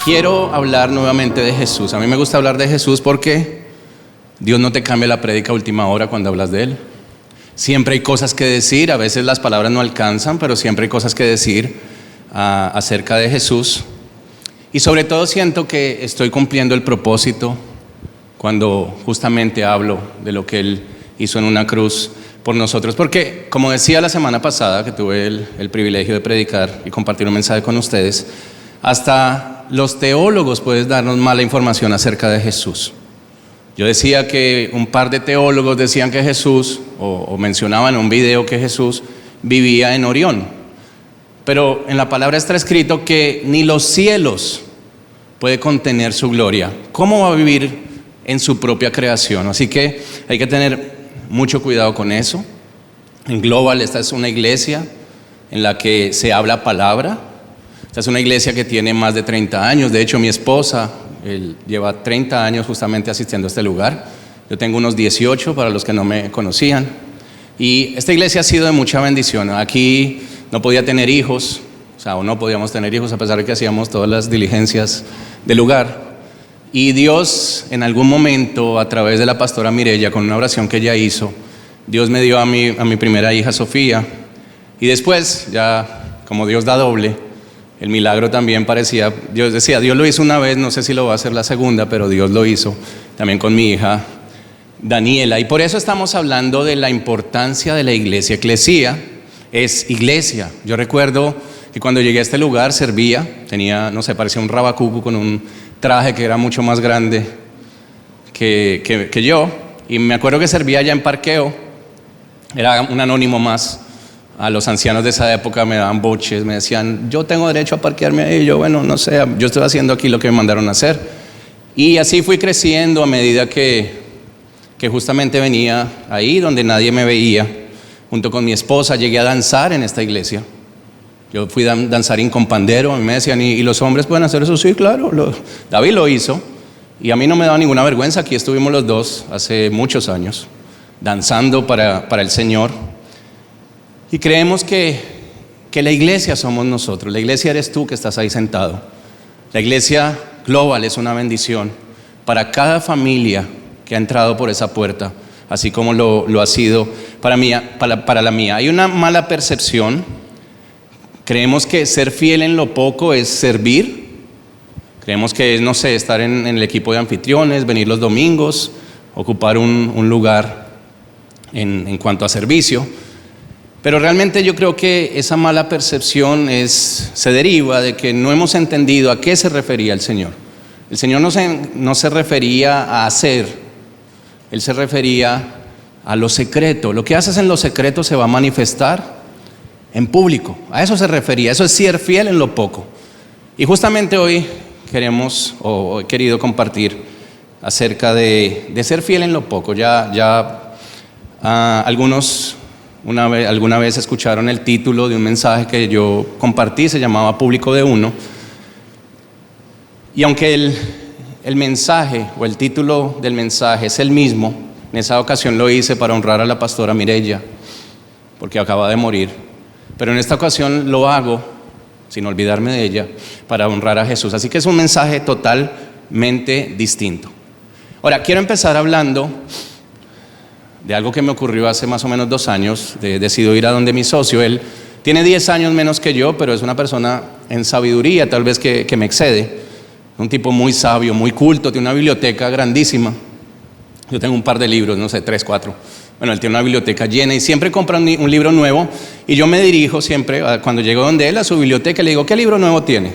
Quiero hablar nuevamente de Jesús. A mí me gusta hablar de Jesús porque Dios no te cambia la prédica a última hora cuando hablas de Él. Siempre hay cosas que decir, a veces las palabras no alcanzan, pero siempre hay cosas que decir acerca de Jesús. Y sobre todo siento que estoy cumpliendo el propósito cuando justamente hablo de lo que Él hizo en una cruz por nosotros. Porque, como decía la semana pasada, que tuve el privilegio de predicar y compartir un mensaje con ustedes, hasta los teólogos pueden darnos mala información acerca de Jesús. Yo decía que un par de teólogos decían que Jesús, o mencionaban en un video que Jesús vivía en Orión. Pero en la palabra está escrito que ni los cielos puede contener su gloria. ¿Cómo va a vivir en su propia creación? Así que hay que tener mucho cuidado con eso. En Global, esta es una iglesia en la que se habla palabra. Esta es una iglesia que tiene más de 30 años. De hecho, mi esposa lleva 30 años justamente asistiendo a este lugar. Yo tengo unos 18 para los que no me conocían. Y esta iglesia ha sido de mucha bendición. Aquí no podía tener hijos, o no podíamos tener hijos a pesar de que hacíamos todas las diligencias del lugar. Y Dios, en algún momento, a través de la pastora Mireya, con una oración que ella hizo, Dios me dio a mi primera hija, Sofía. Y después, ya como Dios da doble, el milagro también parecía, Dios decía, Dios lo hizo una vez, no sé si lo va a hacer la segunda, pero Dios lo hizo también con mi hija Daniela. Y por eso estamos hablando de la importancia de la iglesia. Eclesía es iglesia. Yo recuerdo que cuando llegué a este lugar servía, tenía, no sé, parecía un rabacucu con un traje que era mucho más grande que yo. Y me acuerdo que servía allá en parqueo, era un anónimo más. A los ancianos de esa época me daban boches, me decían, yo tengo derecho a parquearme ahí. Y yo, bueno, no sé, yo estoy haciendo aquí lo que me mandaron a hacer. Y así fui creciendo a medida que justamente venía ahí donde nadie me veía. Junto con mi esposa llegué a danzar en esta iglesia. Yo fui danzarín con pandero. A mí me decían, ¿y los hombres pueden hacer eso? Sí, claro, David lo hizo. Y a mí no me daba ninguna vergüenza. Aquí estuvimos los dos hace muchos años, danzando para el Señor. Y creemos que la iglesia somos nosotros. La iglesia eres tú que estás ahí sentado. La iglesia Global es una bendición para cada familia que ha entrado por esa puerta, así como lo ha sido para la mía. Hay una mala percepción. Creemos que ser fiel en lo poco es servir. Creemos que es, no sé, estar en el equipo de anfitriones, venir los domingos, ocupar un lugar en cuanto a servicio. Pero realmente yo creo que esa mala percepción se deriva de que no hemos entendido a qué se refería el Señor. El Señor no se refería a hacer, Él se refería a lo secreto. Lo que haces en lo secreto se va a manifestar en público. A eso se refería, eso es ser fiel en lo poco. Y justamente hoy he querido compartir acerca de ser fiel en lo poco. Algunos alguna vez escucharon el título de un mensaje que yo compartí, se llamaba Público de Uno. Y aunque el mensaje o el título del mensaje es el mismo, en esa ocasión lo hice para honrar a la pastora Mireya, porque acaba de morir. Pero en esta ocasión lo hago, sin olvidarme de ella, para honrar a Jesús. Así que es un mensaje totalmente distinto. Ahora, quiero empezar hablando de algo que me ocurrió hace más o menos 2 años. Decido ir a donde mi socio. Él tiene 10 años menos que yo, pero es una persona en sabiduría, tal vez que me excede. Un tipo muy sabio, muy culto, tiene una biblioteca grandísima. Yo tengo un par de libros, no sé, 3, 4. Bueno, él tiene una biblioteca llena y siempre compra un libro nuevo. Y yo me dirijo siempre, cuando llego donde él, a su biblioteca, le digo, ¿qué libro nuevo tiene?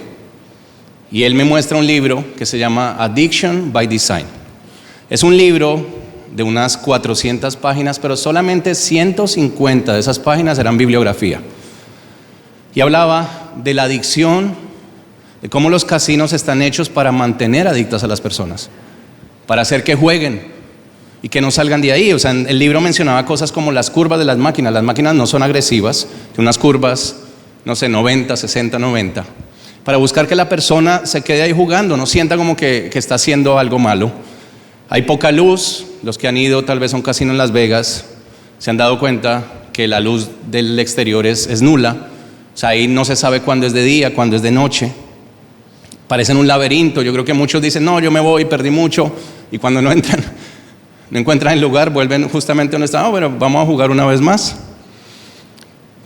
Y él me muestra un libro que se llama Addiction by Design. Es un libro de unas 400 páginas, pero solamente 150 de esas páginas eran bibliografía. Y hablaba de la adicción, de cómo los casinos están hechos para mantener adictas a las personas, para hacer que jueguen y que no salgan de ahí. O sea, el libro mencionaba cosas como las curvas de las máquinas. Las máquinas no son agresivas, tienen unas curvas, no sé, 90, 60, 90, para buscar que la persona se quede ahí jugando, no sienta como que está haciendo algo malo. Hay poca luz. Los que han ido tal vez a un casino en Las Vegas se han dado cuenta que la luz del exterior es nula. O sea, ahí no se sabe cuándo es de día, cuándo es de noche. parecen un laberinto. Yo creo que muchos dicen, no, yo me voy, perdí mucho, y cuando no encuentran el lugar, vuelven justamente donde estaban. Pero vamos a jugar una vez más.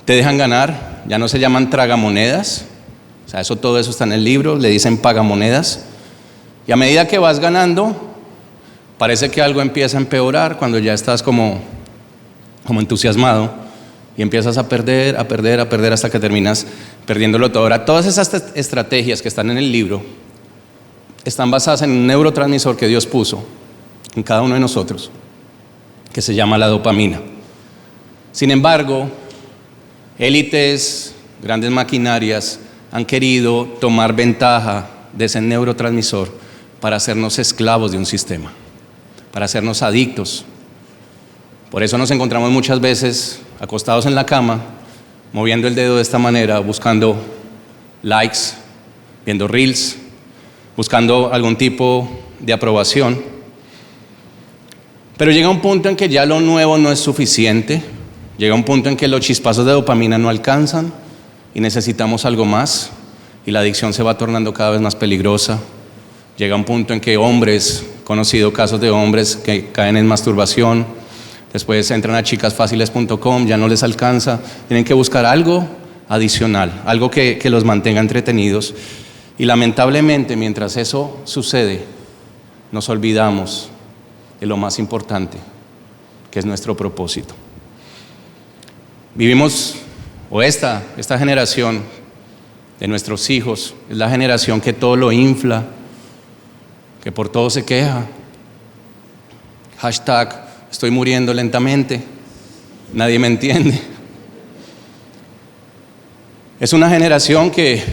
Te dejan ganar, ya no se llaman tragamonedas, o sea, todo eso está en el libro, le dicen pagamonedas. Y a medida que vas ganando, parece que algo empieza a empeorar cuando ya estás como entusiasmado y empiezas a perder hasta que terminas perdiéndolo todo. Ahora, todas esas estrategias que están en el libro están basadas en un neurotransmisor que Dios puso en cada uno de nosotros, que se llama la dopamina. Sin embargo, élites, grandes maquinarias han querido tomar ventaja de ese neurotransmisor para hacernos esclavos de un sistema, para hacernos adictos. Por eso nos encontramos muchas veces acostados en la cama, moviendo el dedo de esta manera, buscando likes, viendo reels, buscando algún tipo de aprobación. Pero llega un punto en que ya lo nuevo no es suficiente, llega un punto en que los chispazos de dopamina no alcanzan y necesitamos algo más, y la adicción se va tornando cada vez más peligrosa. Llega un punto en que hombres, conocido casos de hombres que caen en masturbación, después entran a chicasfaciles.com, ya no les alcanza, tienen que buscar algo adicional, algo que los mantenga entretenidos. Y lamentablemente, mientras eso sucede, nos olvidamos de lo más importante, que es nuestro propósito. Vivimos, esta generación de nuestros hijos, es la generación que todo lo infla, que por todo se queja. Hashtag, estoy muriendo lentamente, nadie me entiende. Es una generación que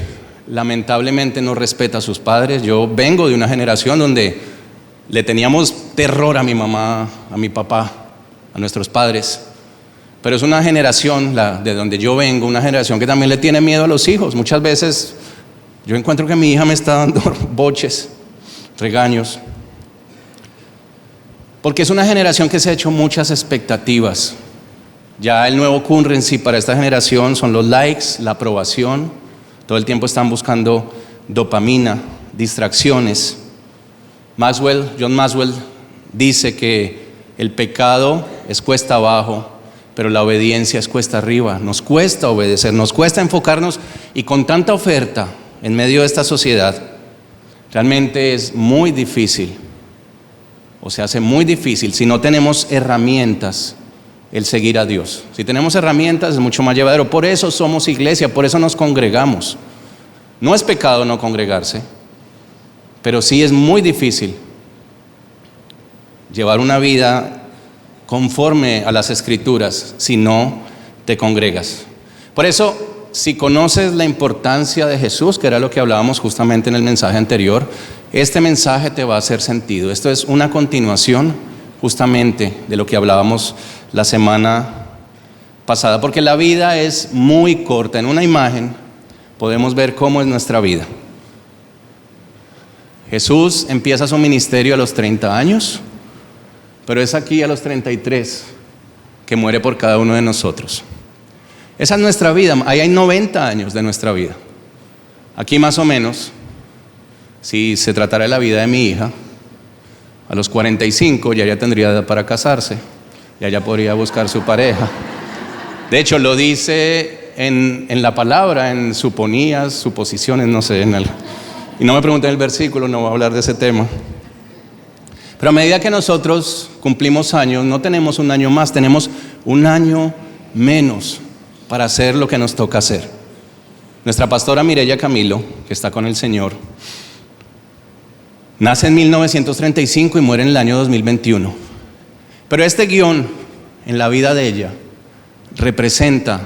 lamentablemente no respeta a sus padres. Yo vengo de una generación donde le teníamos terror a mi mamá, a mi papá, a nuestros padres. Pero es una generación, de donde yo vengo, una generación que también le tiene miedo a los hijos. Muchas veces yo encuentro que mi hija me está dando boches, regaños, porque es una generación que se ha hecho muchas expectativas. Ya el nuevo currency para esta generación son los likes, la aprobación. Todo el tiempo están buscando dopamina, distracciones. John Maxwell dice que el pecado es cuesta abajo, pero la obediencia es cuesta arriba. Nos cuesta obedecer, nos cuesta enfocarnos, y con tanta oferta en medio de esta sociedad, realmente es muy difícil, o se hace muy difícil si no tenemos herramientas el seguir a Dios. Si tenemos herramientas es mucho más llevadero. Por eso somos iglesia, por eso nos congregamos. No es pecado no congregarse, pero sí es muy difícil llevar una vida conforme a las Escrituras si no te congregas. Por eso, si conoces la importancia de Jesús, que era lo que hablábamos justamente en el mensaje anterior, este mensaje te va a hacer sentido. Esto es una continuación justamente de lo que hablábamos la semana pasada, porque la vida es muy corta. En una imagen podemos ver cómo es nuestra vida. Jesús empieza su ministerio a los 30 años, pero es aquí a los 33 que muere por cada uno de nosotros. Esa es nuestra vida. Ahí hay 90 años de nuestra vida. Aquí más o menos, si se tratara de la vida de mi hija, a los 45 ya tendría edad para casarse, ya podría buscar su pareja. De hecho, lo dice en la palabra, en suponías, suposiciones, no sé. Y no me pregunten el versículo, no voy a hablar de ese tema. Pero a medida que nosotros cumplimos años, no tenemos un año más, tenemos un año menos para hacer lo que nos toca hacer. Nuestra pastora Mireya Camilo, que está con el Señor, nace en 1935 y muere en el año 2021. Pero este guión en la vida de ella representa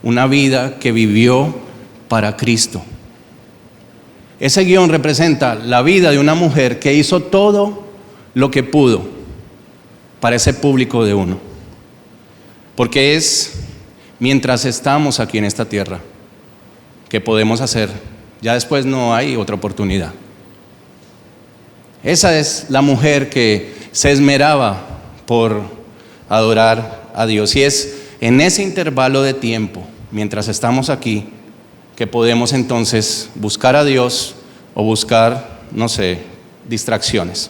una vida que vivió para Cristo. Ese guión representa la vida de una mujer que hizo todo lo que pudo para ese público de uno. Porque es mientras estamos aquí en esta tierra que podemos hacer, ya después no hay otra oportunidad. Esa es la mujer que se esmeraba por adorar a Dios, y es en ese intervalo de tiempo, mientras estamos aquí, que podemos entonces buscar a Dios, o buscar, no sé, distracciones.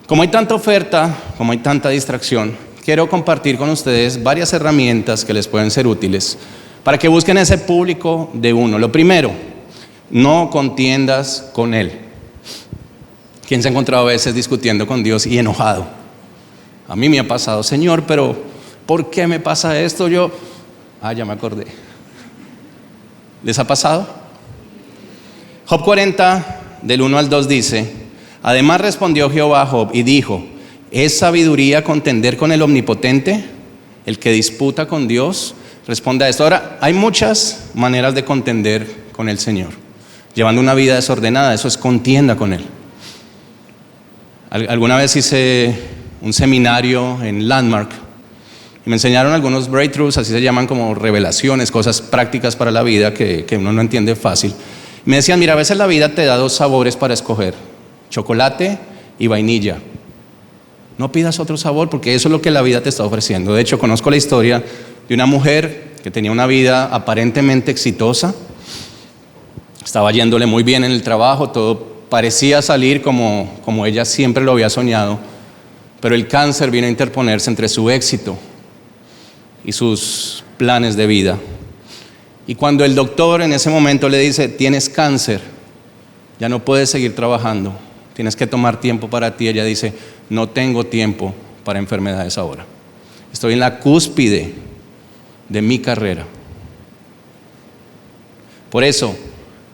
Como hay tanta oferta, como hay tanta distracción, quiero compartir con ustedes varias herramientas que les pueden ser útiles para que busquen ese público de uno. Lo primero, no contiendas con él. ¿Quién se ha encontrado a veces discutiendo con Dios y enojado? A mí me ha pasado, Señor, pero ¿por qué me pasa esto? Ya me acordé. ¿Les ha pasado? Job 40, del 1 al 2 dice: además respondió Jehová a Job y dijo: ¿es sabiduría contender con el Omnipotente? El que disputa con Dios responde a esto. Ahora, hay muchas maneras de contender con el Señor. Llevando una vida desordenada, eso es contienda con Él. Alguna vez hice un seminario en Landmark y me enseñaron algunos breakthroughs, así se llaman, como revelaciones, cosas prácticas para la vida que uno no entiende fácil. Me decían: mira, a veces la vida te da dos sabores para escoger, chocolate y vainilla. No pidas otro sabor, porque eso es lo que la vida te está ofreciendo. De hecho, conozco la historia de una mujer que tenía una vida aparentemente exitosa, estaba yéndole muy bien en el trabajo, todo parecía salir como ella siempre lo había soñado, pero el cáncer vino a interponerse entre su éxito y sus planes de vida. Y cuando el doctor en ese momento le dice: tienes cáncer, ya no puedes seguir trabajando, tienes que tomar tiempo para ti, ella dice: no tengo tiempo para enfermedades ahora, estoy en la cúspide de mi carrera. Por eso,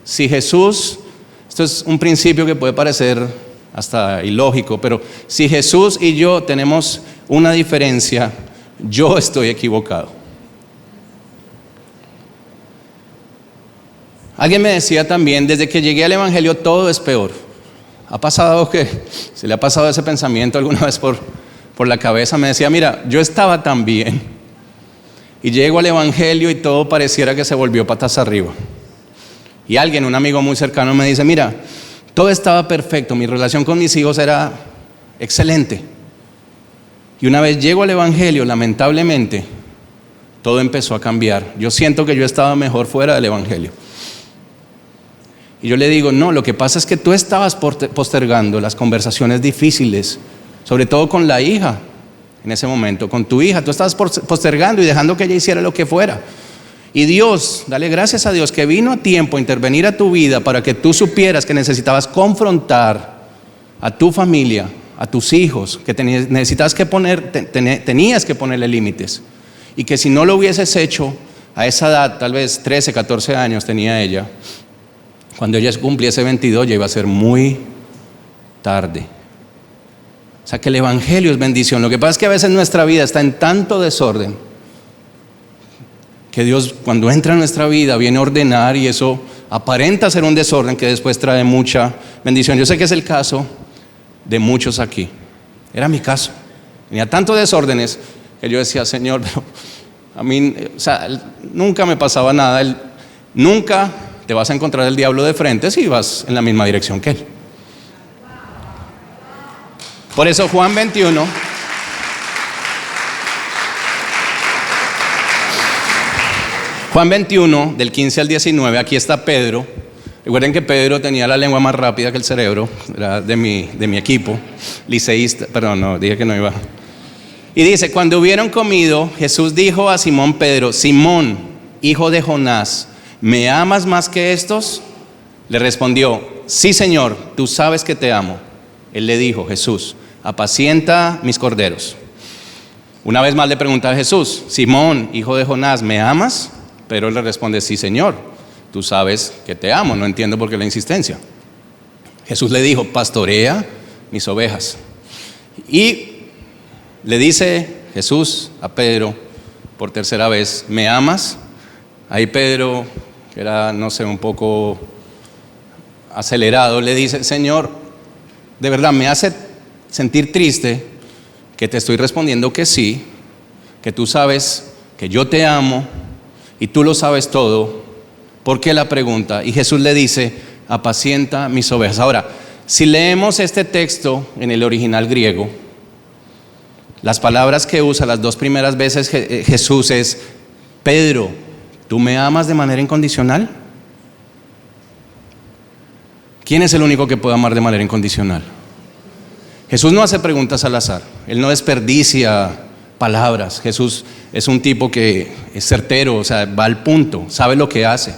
si Jesús, esto es un principio que puede parecer hasta ilógico, pero si Jesús y yo tenemos una diferencia, yo estoy equivocado. Alguien me decía también: desde que llegué al Evangelio todo es peor. ¿Ha pasado que se le ha pasado ese pensamiento alguna vez por la cabeza? Me decía: mira, yo estaba tan bien y llego al Evangelio y todo pareciera que se volvió patas arriba. Y alguien, un amigo muy cercano, me dice: mira, todo estaba perfecto, mi relación con mis hijos era excelente. Y una vez llego al Evangelio, lamentablemente, todo empezó a cambiar. Yo siento que yo estaba mejor fuera del Evangelio. Y yo le digo: no, lo que pasa es que tú estabas postergando las conversaciones difíciles, sobre todo con la hija, en ese momento, con tu hija. Tú estabas postergando y dejando que ella hiciera lo que fuera. Y Dios, dale gracias a Dios que vino a tiempo a intervenir a tu vida para que tú supieras que necesitabas confrontar a tu familia, a tus hijos, que necesitabas tenías que ponerle límites. Y que si no lo hubieses hecho a esa edad, tal vez 13, 14 años tenía ella, cuando ella cumpliese 22 ya iba a ser muy tarde. O sea que el Evangelio es bendición. Lo que pasa es que a veces nuestra vida está en tanto desorden que Dios, cuando entra en nuestra vida, viene a ordenar, y eso aparenta ser un desorden que después trae mucha bendición. Yo sé que es el caso de muchos aquí. Era mi caso. Tenía tantos desórdenes que yo decía: Señor, pero a mí, nunca me pasaba nada. Nunca te vas a encontrar el diablo de frente si vas en la misma dirección que él. Por eso Juan 21... Juan 21, del 15 al 19, aquí está Pedro. Recuerden que Pedro tenía la lengua más rápida que el cerebro, era de mi equipo, liceísta, perdón, no, dije que no iba. Y dice: cuando hubieron comido, Jesús dijo a Simón Pedro: Simón, hijo de Jonás, ¿me amas más que estos? Le respondió: sí, Señor, tú sabes que te amo. Él le dijo: Jesús, apacienta mis corderos. Una vez más le pregunta a Jesús: Simón, hijo de Jonás, ¿me amas? Pero él le responde: sí, Señor, tú sabes que te amo. No entiendo por qué la insistencia. Jesús le dijo: pastorea mis ovejas. Y le dice Jesús a Pedro por tercera vez: ¿me amas? Ahí Pedro, que era, no sé, un poco acelerado, le dice: Señor, de verdad me hace sentir triste que te estoy respondiendo que sí, que tú sabes que yo te amo y tú lo sabes todo. ¿Por qué la pregunta? Y Jesús le dice: apacienta mis ovejas. Ahora, si leemos este texto en el original griego, las palabras que usa las dos primeras veces Jesús es: Pedro, ¿tú me amas de manera incondicional? ¿Quién es el único que puede amar de manera incondicional? Jesús no hace preguntas al azar, Él no desperdicia palabras. Jesús es un tipo que es certero, o sea, va al punto, sabe lo que hace.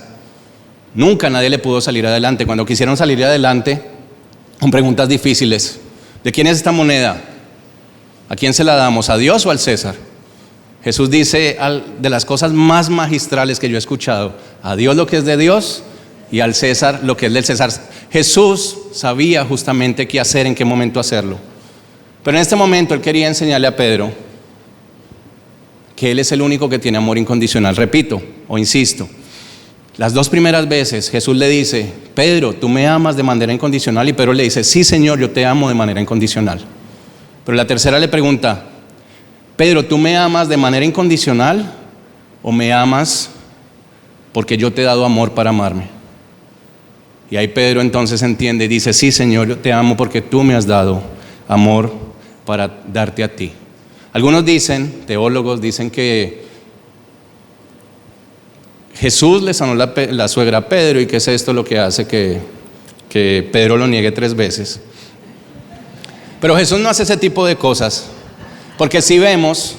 Nunca nadie le pudo salir adelante. Cuando quisieron salir adelante con preguntas difíciles, ¿de quién es esta moneda? ¿A quién se la damos? ¿A Dios o al César? Jesús dice de las cosas más magistrales que yo he escuchado: a Dios lo que es de Dios y al César lo que es del César. Jesús sabía justamente qué hacer, en qué momento hacerlo. Pero en este momento Él quería enseñarle a Pedro que Él es el único que tiene amor incondicional. Repito o insisto, las dos primeras veces Jesús le dice: Pedro, tú me amas de manera incondicional, y Pedro le dice: sí, Señor, yo te amo de manera incondicional. Pero la tercera le pregunta: Pedro, ¿tú me amas de manera incondicional o me amas porque yo te he dado amor para amarme? Y ahí Pedro entonces entiende y dice: sí, Señor, yo te amo porque tú me has dado amor para darte a ti. Algunos dicen, teólogos dicen, que Jesús le sanó la suegra a Pedro, y que es esto lo que hace que Pedro lo niegue 3 veces. Pero Jesús no hace ese tipo de cosas, porque si vemos,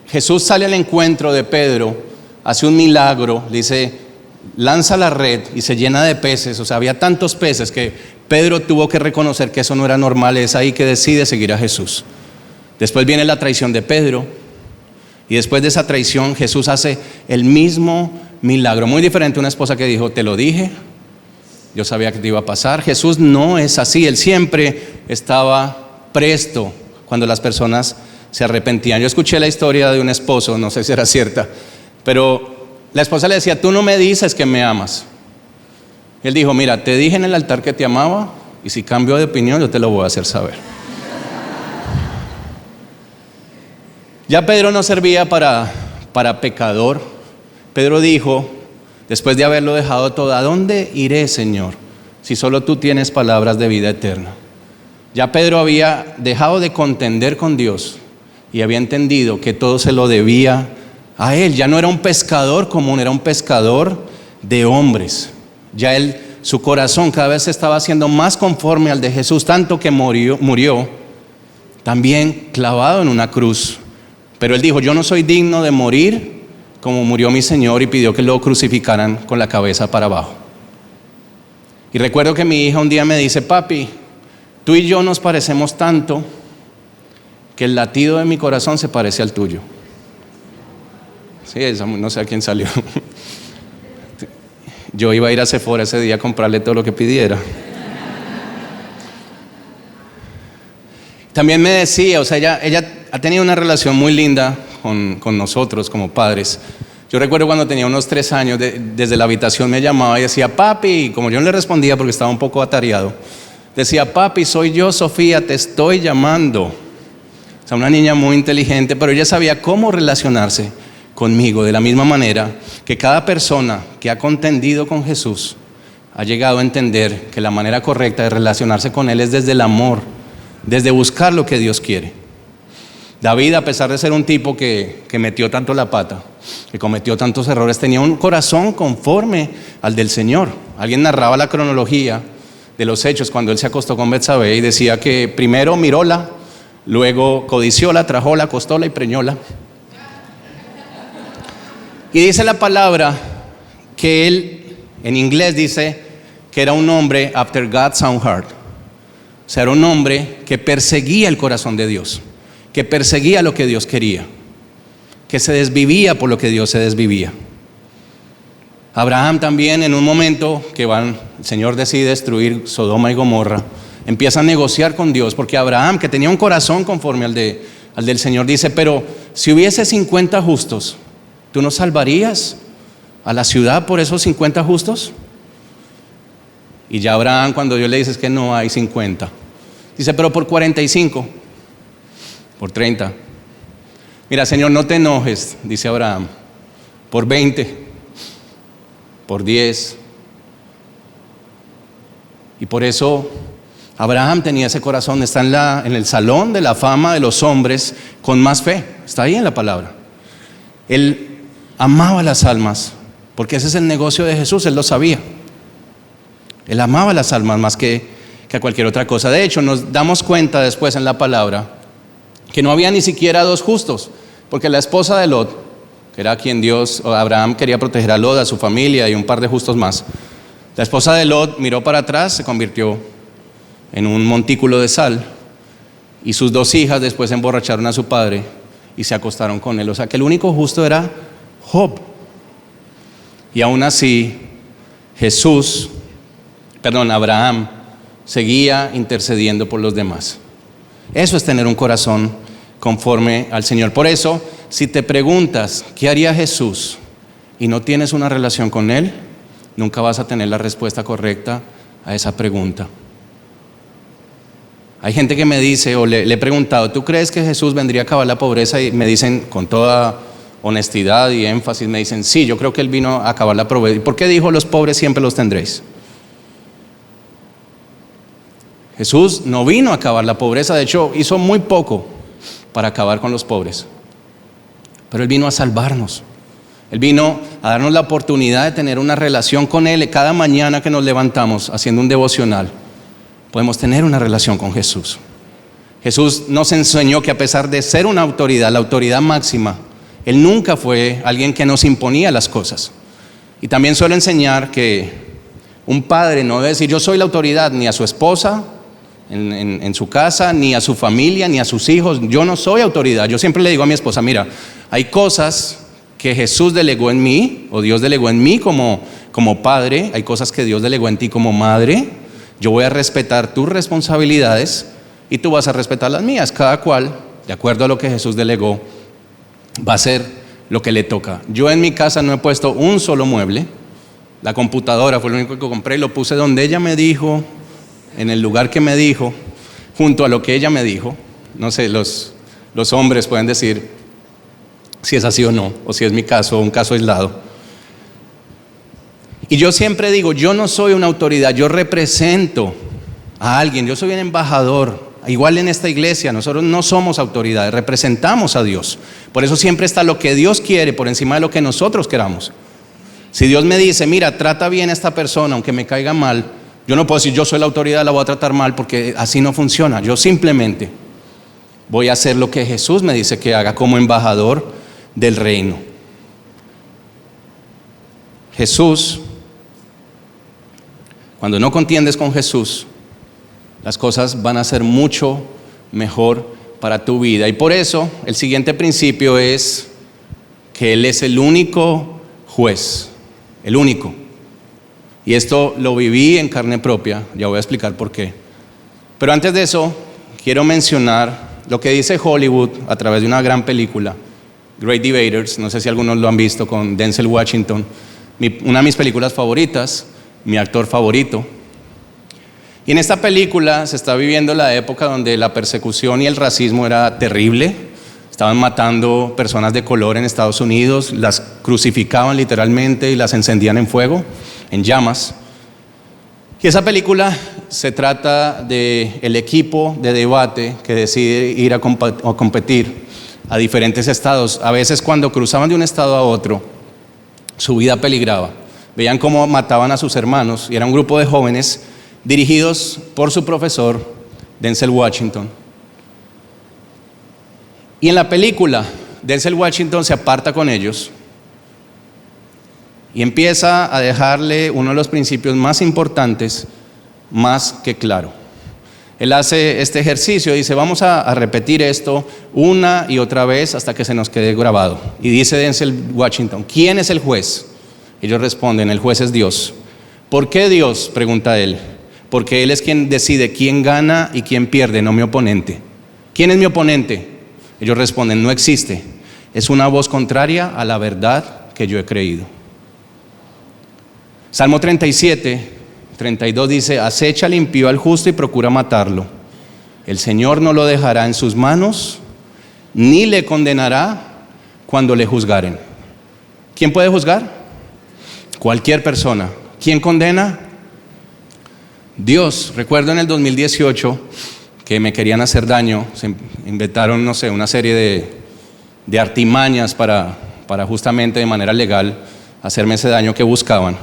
Jesús sale al encuentro de Pedro, hace un milagro, dice: lanza la red y se llena de peces. O sea, había tantos peces que Pedro tuvo que reconocer que eso no era normal. Es ahí que decide seguir a Jesús. Después viene la traición de Pedro, y después de esa traición Jesús hace el mismo milagro, muy diferente a una esposa que dijo: te lo dije, yo sabía que te iba a pasar. Jesús no es así. Él siempre estaba presto cuando las personas se arrepentían. Yo escuché la historia de un esposo, no sé si era cierta, pero la esposa le decía: tú no me dices que me amas. Él dijo: mira, te dije en el altar que te amaba, y si cambio de opinión yo te lo voy a hacer saber. Ya Pedro no servía para pecador. Pedro dijo, después de haberlo dejado todo: ¿a dónde iré, Señor, si solo tú tienes palabras de vida eterna? Ya Pedro había dejado de contender con Dios y había entendido que todo se lo debía a Él. Ya no era un pescador común, era un pescador de hombres. Ya su corazón cada vez se estaba haciendo más conforme al de Jesús, tanto que murió también clavado en una cruz. Pero él dijo: yo no soy digno de morir como murió mi Señor, y pidió que lo crucificaran con la cabeza para abajo. Y recuerdo que mi hija un día me dice: papi, tú y yo nos parecemos tanto que el latido de mi corazón se parece al tuyo. Sí, no sé a quién salió. Yo iba a ir a Sephora ese día a comprarle todo lo que pidiera. También me decía, o sea, ella ha tenido una relación muy linda con nosotros como padres. Yo recuerdo cuando tenía unos 3 años, desde la habitación me llamaba y decía: papi, y como yo no le respondía porque estaba un poco atareado, decía: papi, soy yo, Sofía, te estoy llamando. O sea, una niña muy inteligente, pero ella sabía cómo relacionarse conmigo, de la misma manera que cada persona que ha contendido con Jesús ha llegado a entender que la manera correcta de relacionarse con Él es desde el amor, desde buscar lo que Dios quiere. David, a pesar de ser un tipo que metió tanto la pata, que cometió tantos errores, tenía un corazón conforme al del Señor. Alguien narraba la cronología de los hechos cuando él se acostó con Betsabé y decía que primero miróla, luego codicióla, trajóla, acostóla y preñóla. Y dice la palabra que él, en inglés dice que era un hombre after God's own heart. O sea, era un hombre que perseguía el corazón de Dios, que perseguía lo que Dios quería, que se desvivía por lo que Dios se desvivía. Abraham también, en un momento que el Señor decide destruir Sodoma y Gomorra, empieza a negociar con Dios, porque Abraham, que tenía un corazón conforme al del Señor, dice: pero si hubiese 50 justos, ¿tú no salvarías a la ciudad por esos 50 justos? Y ya Abraham, cuando Dios le dice que no hay 50, dice: pero por 45, por 30. Mira, Señor, no te enojes, dice Abraham, por 20, por 10. Y por eso Abraham tenía ese corazón. Está en el salón de la fama de los hombres con más fe. Está ahí en la palabra. Él amaba las almas, porque ese es el negocio de Jesús, él lo sabía. Él amaba las almas más que a cualquier otra cosa. De hecho, nos damos cuenta después en la palabra que no había ni siquiera dos justos, porque la esposa de Lot, que era quien Abraham quería proteger a Lot, a su familia y un par de justos más, la esposa de Lot miró para atrás, se convirtió en un montículo de sal, y sus dos hijas después emborracharon a su padre y se acostaron con él. O sea que el único justo era Job. Y aún así, Abraham seguía intercediendo por los demás. Eso es tener un corazón conforme al Señor. Por eso, si te preguntas ¿qué haría Jesús? Y no tienes una relación con Él, nunca vas a tener la respuesta correcta a esa pregunta. Hay gente que me dice, o le he preguntado, ¿tú crees que Jesús vendría a acabar la pobreza? Y me dicen con toda honestidad y énfasis, me dicen, sí, yo creo que Él vino a acabar la pobreza. ¿Y por qué dijo los pobres siempre los tendréis? Jesús no vino a acabar la pobreza, de hecho hizo muy poco para acabar con los pobres. Pero Él vino a salvarnos. Él vino a darnos la oportunidad de tener una relación con Él. Cada mañana que nos levantamos haciendo un devocional, podemos tener una relación con Jesús. Jesús nos enseñó que a pesar de ser una autoridad, la autoridad máxima, Él nunca fue alguien que nos imponía las cosas. Y también suelo enseñar que un padre no debe decir yo soy la autoridad ni a su esposa en su casa, ni a su familia, ni a sus hijos. Yo no soy autoridad. Yo siempre le digo a mi esposa, mira, hay cosas que Jesús delegó en mí, o Dios delegó en mí como padre, hay cosas que Dios delegó en ti como madre. Yo voy a respetar tus responsabilidades y tú vas a respetar las mías. Cada cual, de acuerdo a lo que Jesús delegó, va a hacer lo que le toca. Yo en mi casa no he puesto un solo mueble. La computadora fue lo único que compré, lo puse donde ella me dijo, en el lugar que me dijo, junto a lo que ella me dijo. No sé, los hombres pueden decir si es así o no, o si es mi caso o un caso aislado. Y yo siempre digo, yo no soy una autoridad, yo represento a alguien, yo soy un embajador. Igual en esta iglesia, nosotros no somos autoridades, representamos a Dios. Por eso siempre está lo que Dios quiere por encima de lo que nosotros queramos. Si Dios me dice, mira, trata bien a esta persona, aunque me caiga mal, yo no puedo decir, yo soy la autoridad, la voy a tratar mal, porque así no funciona. Yo simplemente voy a hacer lo que Jesús me dice que haga como embajador del reino. Jesús, cuando no contiendes con Jesús, las cosas van a ser mucho mejor para tu vida. Y por eso el siguiente principio es que Él es el único juez, el único. Y esto lo viví en carne propia, ya voy a explicar por qué. Pero antes de eso, quiero mencionar lo que dice Hollywood a través de una gran película, Great Debaters, no sé si algunos lo han visto, con Denzel Washington, una de mis películas favoritas, mi actor favorito. Y en esta película se está viviendo la época donde la persecución y el racismo era terrible. Estaban matando personas de color en Estados Unidos, las crucificaban literalmente y las encendían en fuego, en llamas. Y esa película se trata del equipo de debate que decide ir a competir a diferentes estados. A veces cuando cruzaban de un estado a otro, su vida peligraba. Veían cómo mataban a sus hermanos y era un grupo de jóvenes dirigidos por su profesor, Denzel Washington. Y en la película, Denzel Washington se aparta con ellos y empieza a dejarle uno de los principios más importantes, más que claro. Él hace este ejercicio, dice, vamos a repetir esto una y otra vez hasta que se nos quede grabado. Y dice Denzel Washington, ¿quién es el juez? Ellos responden, el juez es Dios. ¿Por qué Dios?, pregunta él. Porque Él es quien decide quién gana y quién pierde, no mi oponente. ¿Quién es mi oponente? Ellos responden, no existe. Es una voz contraria a la verdad que yo he creído. Salmo 37, 32 dice, acecha al impío al justo y procura matarlo. El Señor no lo dejará en sus manos, ni le condenará cuando le juzgaren. ¿Quién puede juzgar? Cualquier persona. ¿Quién condena? Dios. Recuerdo en el 2018 que me querían hacer daño, se inventaron, no sé, una serie de artimañas para justamente de manera legal hacerme ese daño que buscaban.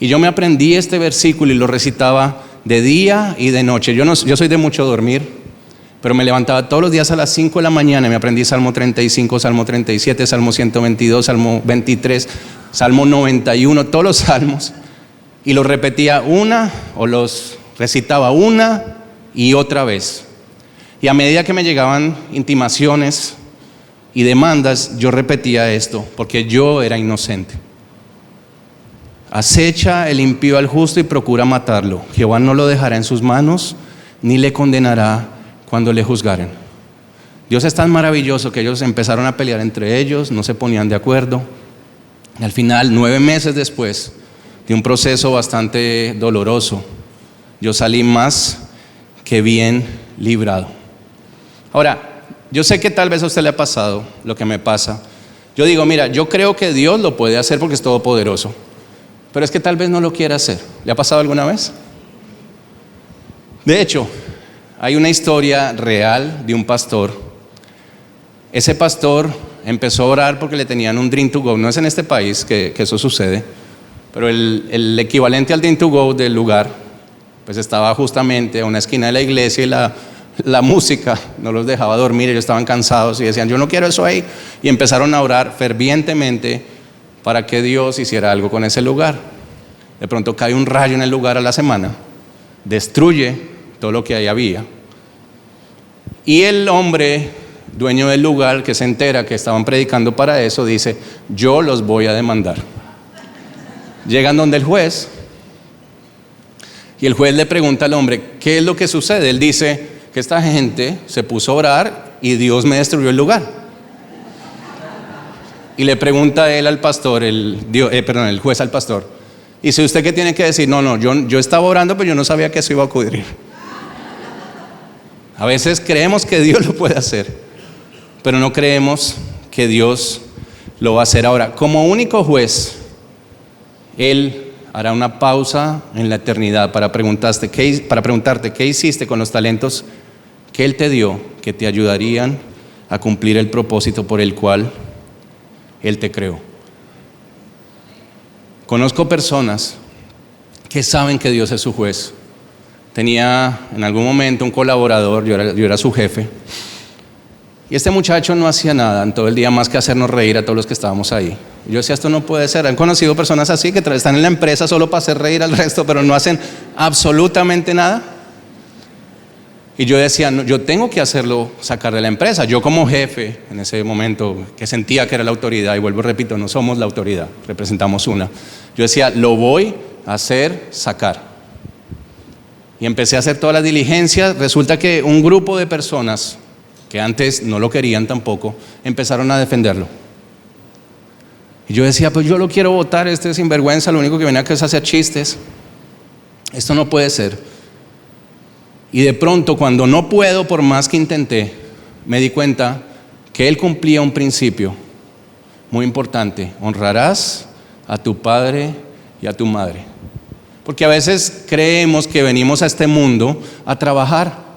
Y yo me aprendí este versículo y lo recitaba de día y de noche. Yo soy de mucho dormir, pero me levantaba todos los días a las 5 de la mañana y me aprendí Salmo 35, Salmo 37, Salmo 122, Salmo 23, Salmo 91, todos los salmos. Y los repetía los recitaba una y otra vez. Y a medida que me llegaban intimaciones y demandas, yo repetía esto, porque yo era inocente. Acecha el impío al justo y procura matarlo. Jehová no lo dejará en sus manos, ni le condenará cuando le juzgaren. Dios es tan maravilloso que ellos empezaron a pelear entre ellos, no se ponían de acuerdo. Y al final, 9 meses después de un proceso bastante doloroso, yo salí más que bien librado. Ahora, yo sé que tal vez a usted le ha pasado lo que me pasa. Yo digo, mira, yo creo que Dios lo puede hacer porque es todopoderoso, pero es que tal vez no lo quiera hacer. ¿Le ha pasado alguna vez? De hecho, hay una historia real de un pastor. Ese pastor empezó a orar porque le tenían un Dream to Go. No es en este país que eso sucede, pero el equivalente al Dream to Go del lugar, pues estaba justamente a una esquina de la iglesia y la música no los dejaba dormir. Ellos estaban cansados y decían, yo no quiero eso ahí. Y empezaron a orar fervientemente para que Dios hiciera algo con ese lugar. De pronto cae un rayo en el lugar a la semana, destruye todo lo que ahí había. Y el hombre, dueño del lugar, que se entera que estaban predicando para eso, dice, yo los voy a demandar. Llegan donde el juez, y el juez le pregunta al hombre, ¿qué es lo que sucede? Él dice que esta gente se puso a orar y Dios me destruyó el lugar. Y le pregunta él al pastor, el juez al pastor, dice, ¿usted qué tiene que decir? No, yo estaba orando, pero yo no sabía que eso iba a ocurrir. A veces creemos que Dios lo puede hacer, pero no creemos que Dios lo va a hacer. Ahora, como único juez, Él hará una pausa en la eternidad para preguntarte qué hiciste con los talentos que Él te dio, que te ayudarían a cumplir el propósito por el cual Él te creó. Conozco personas que saben que Dios es su juez. Tenía en algún momento un colaborador, yo era su jefe, y este muchacho no hacía nada en todo el día más que hacernos reír a todos los que estábamos ahí. Yo decía, esto no puede ser. Han conocido personas así que están en la empresa solo para hacer reír al resto, pero no hacen absolutamente nada. Y yo decía, no, yo tengo que hacerlo sacar de la empresa. Yo como jefe, en ese momento, que sentía que era la autoridad, y vuelvo y repito, no somos la autoridad, representamos una. Yo decía, lo voy a hacer sacar. Y empecé a hacer todas las diligencias. Resulta que un grupo de personas que antes no lo querían tampoco, empezaron a defenderlo. Y yo decía, pues yo lo quiero votar, este sinvergüenza, lo único que viene acá es hacer chistes. Esto no puede ser. Y de pronto, cuando no puedo, por más que intenté, me di cuenta que él cumplía un principio muy importante: honrarás a tu padre y a tu madre. Porque a veces creemos que venimos a este mundo a trabajar,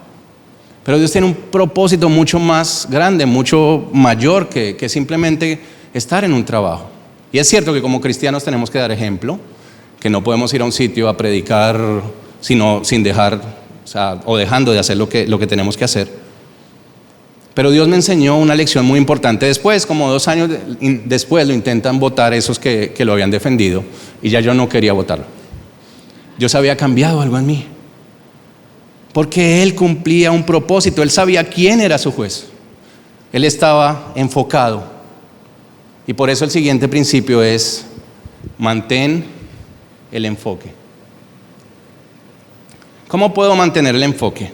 pero Dios tiene un propósito mucho más grande, mucho mayor que simplemente estar en un trabajo. Y es cierto que como cristianos tenemos que dar ejemplo, que no podemos ir a un sitio a predicar sin dejar, o dejando de hacer lo que tenemos que hacer. Pero Dios me enseñó una lección muy importante. Después, como 2 años después, lo intentan votar esos que lo habían defendido, y ya yo no quería votarlo. Dios había cambiado algo en mí, porque Él cumplía un propósito. Él sabía quién era su juez. Él estaba enfocado. Y por eso el siguiente principio es: mantén el enfoque. ¿Cómo puedo mantener el enfoque?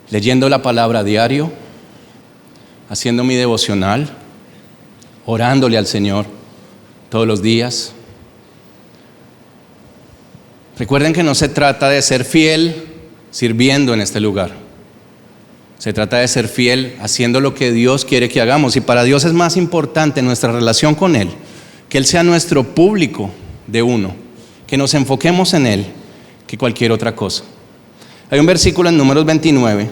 Leyendo la palabra a diario, haciendo mi devocional, orándole al Señor todos los días. Recuerden que no se trata de ser fiel sirviendo en este lugar. Se trata de ser fiel haciendo lo que Dios quiere que hagamos. Y para Dios es más importante nuestra relación con Él, que Él sea nuestro público de uno, que nos enfoquemos en Él, que cualquier otra cosa. Hay un versículo en Números 29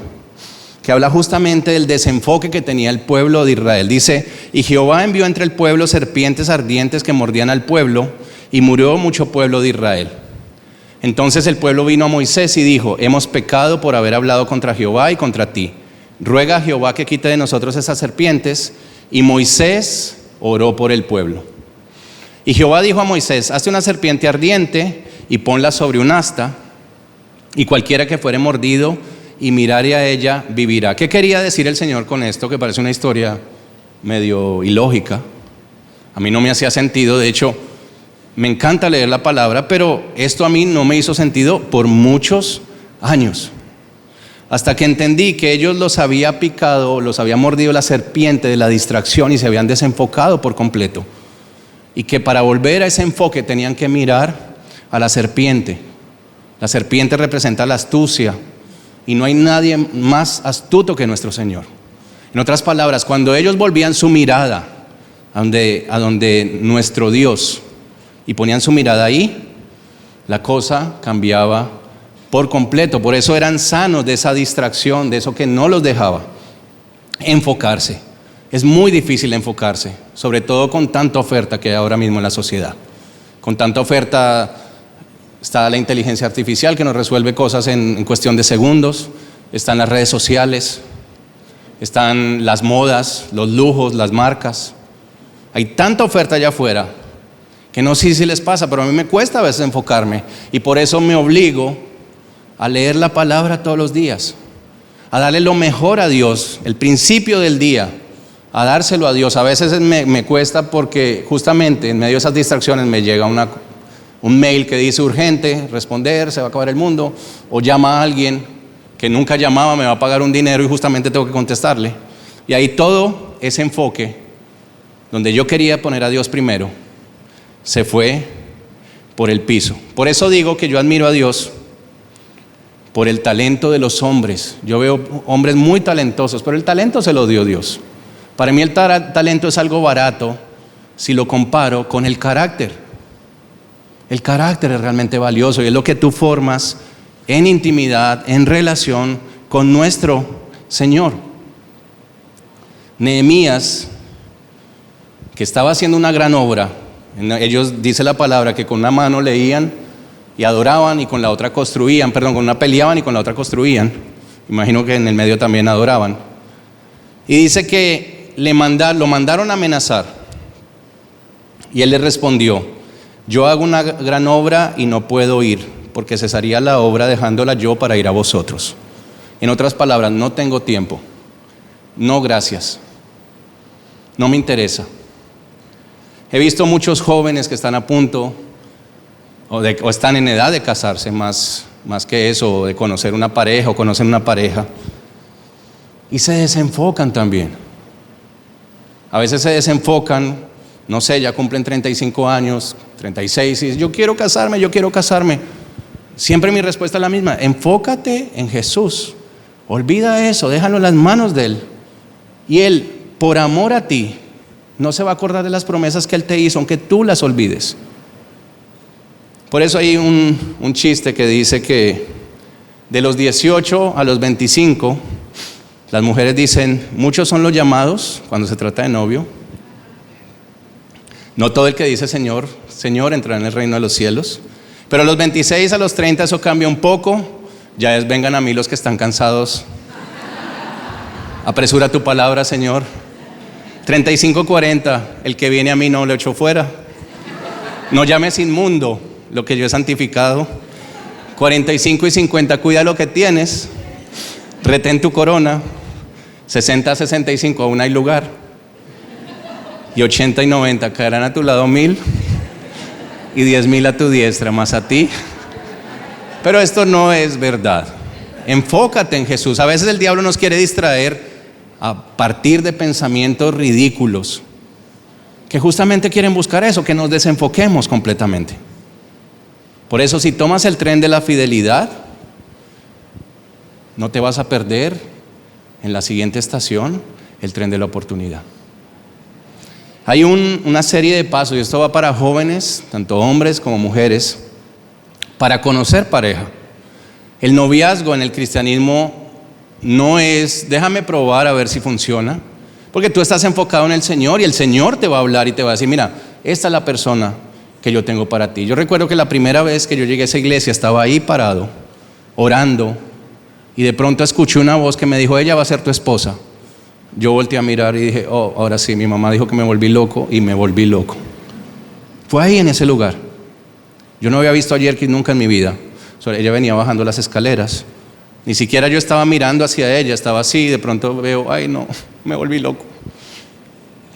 que habla justamente del desenfoque que tenía el pueblo de Israel. Dice: y Jehová envió entre el pueblo serpientes ardientes que mordían al pueblo, y murió mucho pueblo de Israel. Entonces el pueblo vino a Moisés y dijo: hemos pecado por haber hablado contra Jehová y contra ti. Ruega a Jehová que quite de nosotros esas serpientes. Y Moisés oró por el pueblo. Y Jehová dijo a Moisés: hazte una serpiente ardiente y ponla sobre un asta, y cualquiera que fuere mordido y mirare a ella vivirá. ¿Qué quería decir el Señor con esto? Que parece una historia medio ilógica. A mí no me hacía sentido. De hecho, me encanta leer la palabra, pero esto a mí no me hizo sentido por muchos años. Hasta que entendí que ellos los había picado, los había mordido la serpiente de la distracción y se habían desenfocado por completo. Y que para volver a ese enfoque tenían que mirar a la serpiente. La serpiente representa la astucia y no hay nadie más astuto que nuestro Señor. En otras palabras, cuando ellos volvían su mirada a donde nuestro Dios y ponían su mirada ahí, la cosa cambiaba por completo. Por eso eran sanos de esa distracción, de eso que no los dejaba enfocarse. Es muy difícil enfocarse, sobre todo con tanta oferta que hay ahora mismo en la sociedad. Con tanta oferta está la inteligencia artificial que nos resuelve cosas en cuestión de segundos. Están las redes sociales, están las modas, los lujos, las marcas. Hay tanta oferta allá afuera que no sé si les pasa, pero a mí me cuesta a veces enfocarme. Y por eso me obligo a leer la palabra todos los días, a darle lo mejor a Dios, el principio del día, a dárselo a Dios. A veces me cuesta porque justamente en medio de esas distracciones me llega un mail que dice urgente, responder, se va a acabar el mundo, o llama a alguien que nunca llamaba, me va a pagar un dinero y justamente tengo que contestarle. Y ahí todo ese enfoque, donde yo quería poner a Dios primero, se fue por el piso. Por eso digo que yo admiro a Dios por el talento de los hombres. Yo veo hombres muy talentosos, pero el talento se lo dio Dios. Para mí el talento es algo barato si lo comparo con el carácter. El carácter es realmente valioso y es lo que tú formas en intimidad, en relación con nuestro Señor. Nehemías, que estaba haciendo una gran obra, ellos, dice la palabra, que con una mano leían y adoraban y con la otra construían, con una peleaban y con la otra construían. Imagino que en el medio también adoraban. Y dice que lo mandaron a amenazar. Y él le respondió: yo hago una gran obra y no puedo ir, porque cesaría la obra dejándola yo para ir a vosotros. En otras palabras, no tengo tiempo. No, gracias. No me interesa. He visto muchos jóvenes que están a punto o están en edad de casarse, más que eso, de conocer una pareja o conocen una pareja, y se desenfocan también. A veces se desenfocan, no sé, ya cumplen 35 años, 36, y dicen: yo quiero casarme. Siempre mi respuesta es la misma: enfócate en Jesús, olvida eso, déjalo en las manos de Él, y Él, por amor a ti, no se va a acordar de las promesas que Él te hizo, aunque tú las olvides. Por eso hay un chiste que dice que de los 18 a los 25, las mujeres dicen: muchos son los llamados cuando se trata de novio. No todo el que dice Señor, Señor entrará en el reino de los cielos. Pero a los 26 a los 30 eso cambia un poco. Ya es: vengan a mí los que están cansados. Apresura tu palabra, Señor. 35-40, el que viene a mí no lo echo fuera. No llames inmundo lo que yo he santificado. 45 y 50, cuida lo que tienes. Retén tu corona. 60-65, aún hay lugar. Y 80 y 90, caerán a tu lado 1000 y 10,000 a tu diestra, más a ti. Pero esto no es verdad. Enfócate en Jesús. A veces el diablo nos quiere distraer a partir de pensamientos ridículos que justamente quieren buscar eso, que nos desenfoquemos completamente. Por eso, si tomas el tren de la fidelidad, no te vas a perder en la siguiente estación el tren de la oportunidad. Hay una serie de pasos, y esto va para jóvenes, tanto hombres como mujeres, para conocer pareja. El noviazgo en el cristianismo no es: déjame probar a ver si funciona, porque tú estás enfocado en el Señor y el Señor te va a hablar y te va a decir: mira, esta es la persona que yo tengo para ti. Yo recuerdo que la primera vez que yo llegué a esa iglesia estaba ahí parado, orando, y de pronto escuché una voz que me dijo, ella va a ser tu esposa. Yo volteé a mirar y dije, oh, ahora sí, mi mamá dijo que me volví loco y me volví loco. Fue ahí en ese lugar. Yo no había visto a Yerkis nunca en mi vida. Ella venía bajando las escaleras. Ni siquiera yo estaba mirando hacia ella, estaba así y de pronto veo, ay no, me volví loco.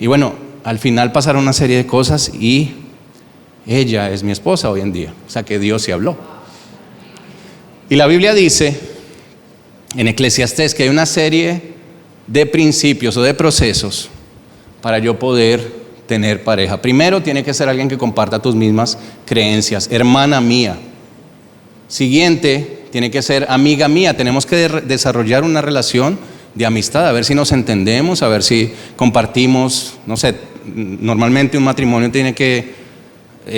Y bueno, al final pasaron una serie de cosas y ella es mi esposa hoy en día. O sea que Dios sí habló. Y la Biblia dice en Eclesiastés que hay una serie de principios o de procesos para yo poder tener pareja. Primero tiene que ser alguien que comparta tus mismas creencias, hermana mía. Siguiente, tiene que ser amiga mía. Tenemos que desarrollar una relación de amistad, a ver si nos entendemos, a ver si compartimos, no sé, normalmente un matrimonio tiene que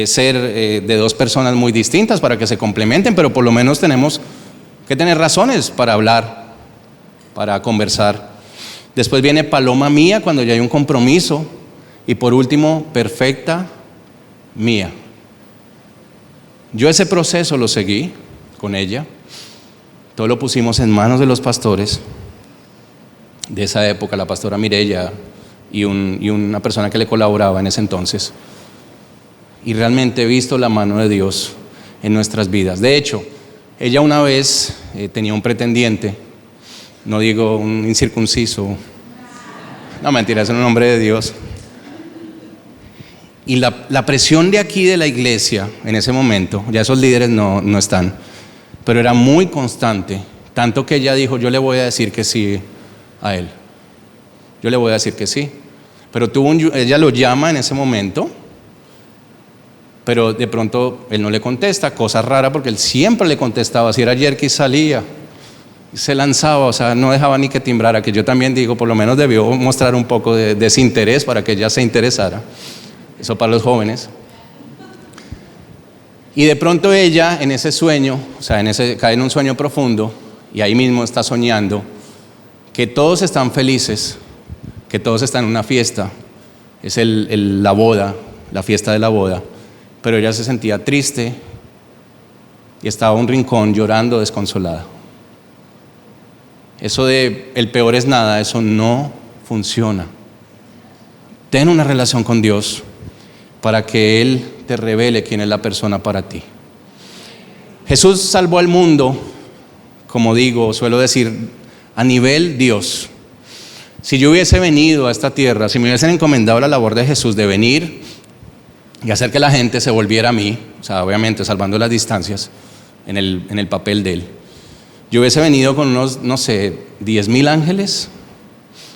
ser de dos personas muy distintas para que se complementen, pero por lo menos tenemos que tener razones para hablar, para conversar. Después viene paloma mía cuando ya hay un compromiso. Y por último, perfecta mía. Yo ese proceso lo seguí con ella. Todo lo pusimos en manos de los pastores de esa época, la pastora Mireya y una persona que le colaboraba en ese entonces. Y realmente he visto la mano de Dios en nuestras vidas. De hecho, ella una vez tenía un pretendiente, no digo un incircunciso, no mentira, es un hombre de Dios. Y la presión de aquí de la iglesia en ese momento, ya esos líderes no están, pero era muy constante, tanto que ella dijo, yo le voy a decir que sí a él, yo le voy a decir que sí, pero ella lo llama en ese momento, pero de pronto él no le contesta, cosa rara porque él siempre le contestaba, si era ayer que salía, se lanzaba, o sea, no dejaba ni que timbrara, que yo también digo, por lo menos debió mostrar un poco de desinterés para que ella se interesara. Eso para los jóvenes. Y de pronto ella en ese sueño, o sea, cae en un sueño profundo y ahí mismo está soñando que todos están felices, que todos están en una fiesta, es la boda, la fiesta de la boda, pero ella se sentía triste y estaba en un rincón llorando desconsolada. Eso de el peor es nada, eso no funciona. Ten una relación con Dios para que Él te revele quién es la persona para ti. Jesús salvó al mundo, como digo, suelo decir, a nivel Dios. Si yo hubiese venido a esta tierra, si me hubiesen encomendado la labor de Jesús de venir y hacer que la gente se volviera a mí, o sea, obviamente salvando las distancias en el papel de Él, yo hubiese venido con unos, no sé, 10,000 ángeles,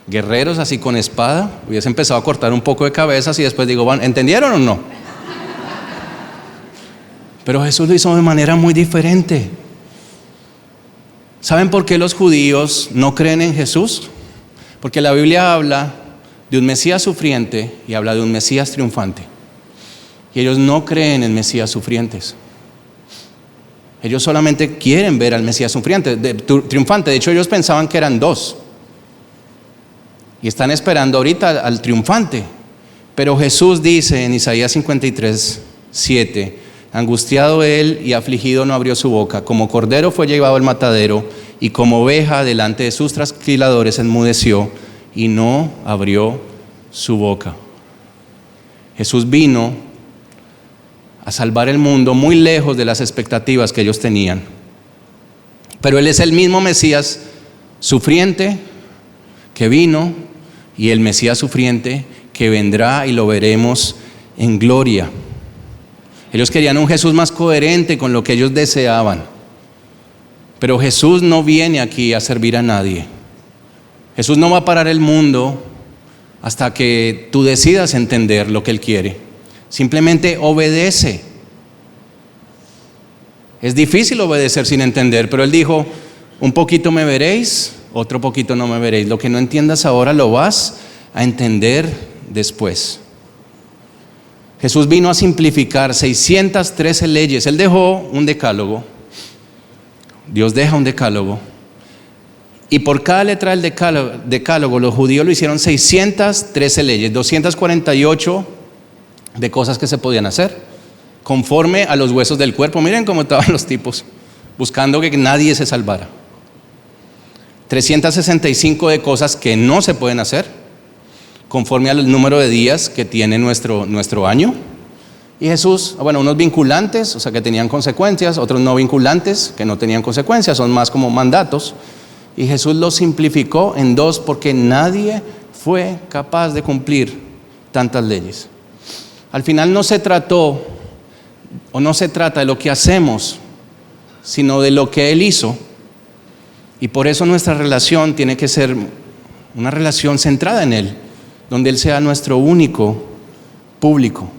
guerreros así con espada, hubiese empezado a cortar un poco de cabezas y después digo, ¿entendieron o no? Pero Jesús lo hizo de manera muy diferente. ¿Saben por qué los judíos no creen en Jesús? Porque la Biblia habla de un Mesías sufriente y habla de un Mesías triunfante. Y ellos no creen en Mesías sufrientes. Ellos solamente quieren ver al Mesías triunfante. De hecho, ellos pensaban que eran dos. Y están esperando ahorita al triunfante. Pero Jesús dice en Isaías 53:7, angustiado él y afligido no abrió su boca, como cordero fue llevado al matadero, y como oveja delante de sus trasquiladores enmudeció y no abrió su boca. Jesús vino a salvar el mundo muy lejos de las expectativas que ellos tenían. Pero Él es el mismo Mesías sufriente que vino y el Mesías sufriente que vendrá y lo veremos en gloria. Ellos querían un Jesús más coherente con lo que ellos deseaban. Pero Jesús no viene aquí a servir a nadie. Jesús no va a parar el mundo hasta que tú decidas entender lo que Él quiere. Simplemente obedece. Es difícil obedecer sin entender, pero Él dijo, un poquito me veréis, otro poquito no me veréis. Lo que no entiendas ahora lo vas a entender después. Jesús vino a simplificar 613 leyes. Él dejó un decálogo. Dios deja un decálogo. Y por cada letra del decálogo, los judíos lo hicieron 613 leyes, 248 de cosas que se podían hacer. conforme a los huesos del cuerpo. Miren cómo estaban los tipos, buscando que nadie se salvara. 365 de cosas que no se pueden hacer, conforme al número de días que tiene nuestro año. Y Jesús, unos vinculantes, o sea que tenían consecuencias, otros no vinculantes, que no tenían consecuencias, son más como mandatos. Y Jesús los simplificó en 2 porque nadie fue capaz de cumplir tantas leyes. Al final no se trata de lo que hacemos, sino de lo que Él hizo. Y por eso nuestra relación tiene que ser una relación centrada en Él, donde Él sea nuestro único público.